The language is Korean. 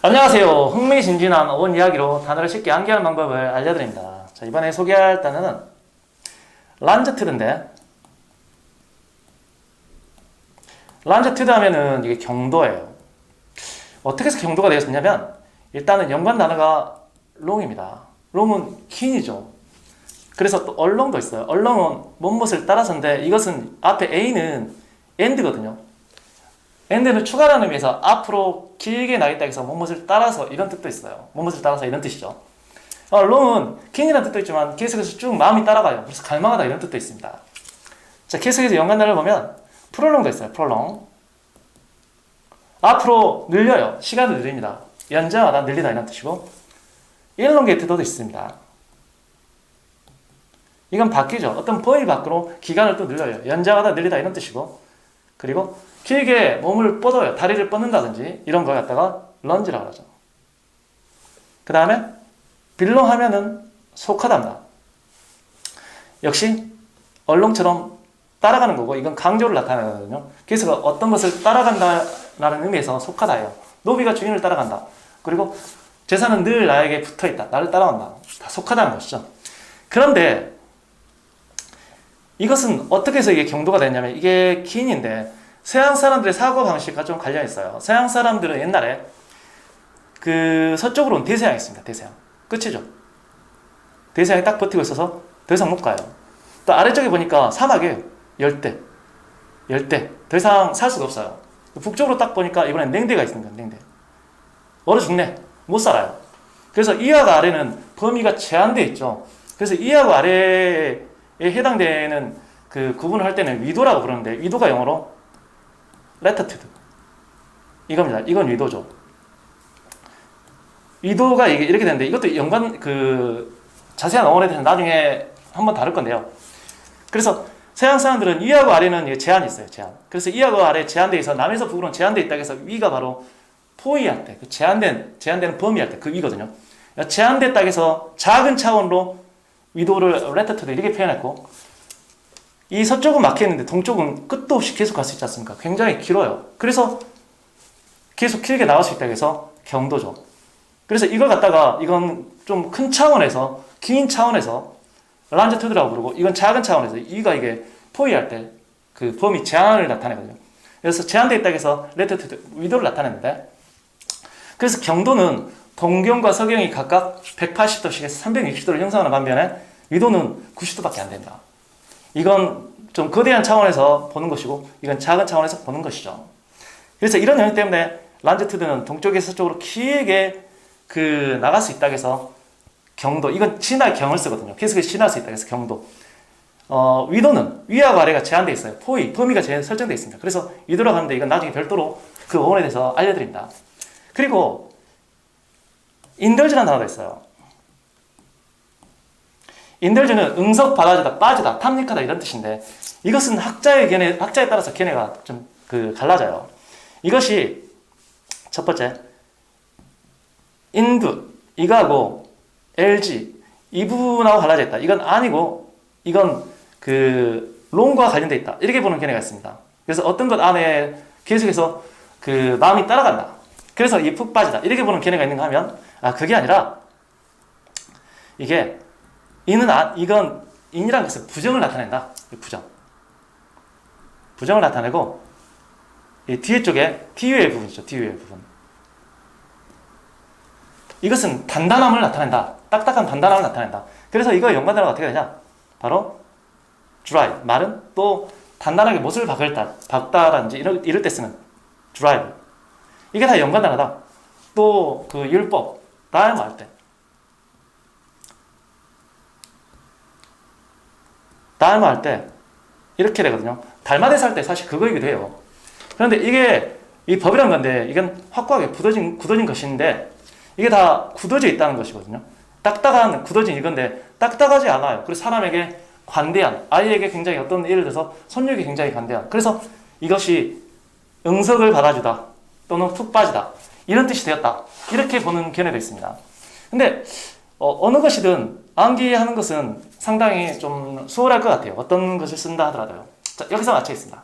안녕하세요. 흥미진진한 어원 이야기로 단어를 쉽게 암기하는 방법을 알려드립니다. 자, 이번에 소개할 단어는 란저트드인데, 란저트드 하면은 이게 경도예요. 어떻게 해서 경도가 되었냐면, 일단은 연관 단어가 롱입니다. 롱은 긴이죠. 그래서 또 얼렁도 있어요. 얼렁은 무엇을 따라서인데, 이것은 앞에 A는 end거든요. end는 추가라는 의미에서 앞으로 길게 나겠다 해서 무엇을 따라서 이런 뜻도 있어요. 무엇을 따라서 이런 뜻이죠. 롱은 긴이라는 뜻도 있지만 계속해서 쭉 마음이 따라가요. 그래서 갈망하다 이런 뜻도 있습니다. 자, 계속해서 연관단어를 보면 프롤롱도 있어요. 프롤롱. 앞으로 늘려요. 시간을 늘립니다. 연장하다, 늘리다 이런 뜻이고, 일롱게이트도 있습니다. 이건 바뀌죠. 어떤 범위 밖으로 기간을 또 늘려요. 연장하다, 늘리다 이런 뜻이고, 그리고 길게 몸을 뻗어요. 다리를 뻗는다든지 이런 걸 갖다가 런지라고 하죠. 그 다음에 빌롱 하면은 속하답니다. 역시 얼렁처럼 따라가는 거고, 이건 강조를 나타내거든요. 그래서 어떤 것을 따라간다라는 의미에서 속하다예요. 노비가 주인을 따라간다. 그리고 제사는 늘 나에게 붙어있다. 나를 따라간다. 다 속하다는 것이죠. 그런데 이것은 어떻게 해서 이게 경도가 됐냐면, 이게 긴인데 서양 사람들의 사고방식과 좀 관련이 있어요. 서양 사람들은 옛날에 그 서쪽으로는 대서양이 있습니다. 대서양. 끝이죠. 대서양이 딱 버티고 있어서 더 이상 못 가요. 또 아래쪽에 보니까 사막이에요. 열대. 더 이상 살 수가 없어요. 북쪽으로 딱 보니까 이번엔 냉대가 있습니다. 냉대. 얼어 죽네. 못 살아요. 그래서 이하가 아래는 범위가 제한되어 있죠. 그래서 이하고 아래에 해당되는 그 구분을 할 때는 위도라고 부르는데, 위도가 영어로 latitude 이겁니다. 이건 위도죠. 위도가 이게 이렇게 되는데, 이것도 연관 자세한 어원에 대해서 나중에 한번 다룰 건데요. 그래서 서양 사람들은 위하고 아래는 제한이 있어요. 제한. 그래서 이하고 아래 제한되어 있어 남에서 북으로는 제한되어 있다고 해서 위가 바로 포위할 때, 그 제한되는 범위할 때 그 위거든요. 제한됐다고 해서 작은 차원으로 위도를 latitude 이렇게 표현했고, 이 서쪽은 막혀있는데 동쪽은 끝도 없이 계속 갈 수 있지 않습니까? 굉장히 길어요. 그래서 계속 길게 나갈 수 있다고 해서 경도죠. 그래서 이걸 갖다가, 이건 좀 큰 차원에서, 긴 차원에서 란저트드라고 부르고, 이건 작은 차원에서, 이게 포위할 때 그 범위 제한을 나타내거든요. 그래서 제한되어 있다고 해서 latitude, 위도를 나타내는데, 그래서 경도는 동경과 서경이 각각 180도씩에서 360도를 형성하는 반면에 위도는 90도밖에 안 됩니다. 이건 좀 거대한 차원에서 보는 것이고, 이건 작은 차원에서 보는 것이죠. 그래서 이런 영역 때문에 란저트드는 동쪽에서 서쪽으로 길게 나갈 수 있다고 해서 경도, 이건 진할 경을 쓰거든요. 계속해서 진할 수 있다고 해서 경도. 위도는 위하고 아래가 제한되어 있어요. 범위가 설정되어 있습니다. 그래서 위도라고 하는데, 이건 나중에 별도로 그 어원에 대해서 알려드립니다. 그리고 인덜즈라는 단어가 있어요. 인덜즈는 응석, 받아주다, 빠지다, 탐닉하다 이런 뜻인데, 이것은 학자에 따라서 견해가 좀 갈라져요. 이것이 첫 번째, 인두, 이거하고 LG 이 부분하고 갈라져 있다. 이건 아니고, 이건 롱과 관련돼 있다. 이렇게 보는 견해가 있습니다. 그래서 어떤 것 안에 계속해서 마음이 따라간다. 그래서 이게 푹 빠지다. 이렇게 보는 견해가 있는가 하면, 그게 아니라, 이게 이건 인이라는 것은 부정을 나타낸다. 부정을 나타내고, 이 뒤에 쪽에 TU의 부분이죠. TU의 부분. 이것은 단단함을 나타낸다. 딱딱한 단단함을 나타낸다. 그래서 이거 연관단어가 어떻게 되냐? 바로 dry, 마른, 또 단단하게 못을 박다라든지 이럴 때 쓰는 drive. 이게 다 연관단어다. 또 율법, 다음 할 때. 다음 할 때 이렇게 되거든요. 달마대사 할 때 사실 그거이기도 해요. 그런데 이게 이 법이란 건데, 이건 확고하게 굳어진 것인데, 이게 다 굳어져 있다는 것이거든요. 딱딱한 굳어진 이건데 딱딱하지 않아요. 그래서 사람에게 관대한, 아이에게 굉장히 예를 들어서 손육이 굉장히 관대한, 그래서 이것이 응석을 받아주다 또는 푹 빠지다 이런 뜻이 되었다. 이렇게 보는 견해도 있습니다. 근데 어느 것이든 암기하는 것은 상당히 좀 수월할 것 같아요. 어떤 것을 쓴다 하더라도요. 자, 여기서 마치겠습니다.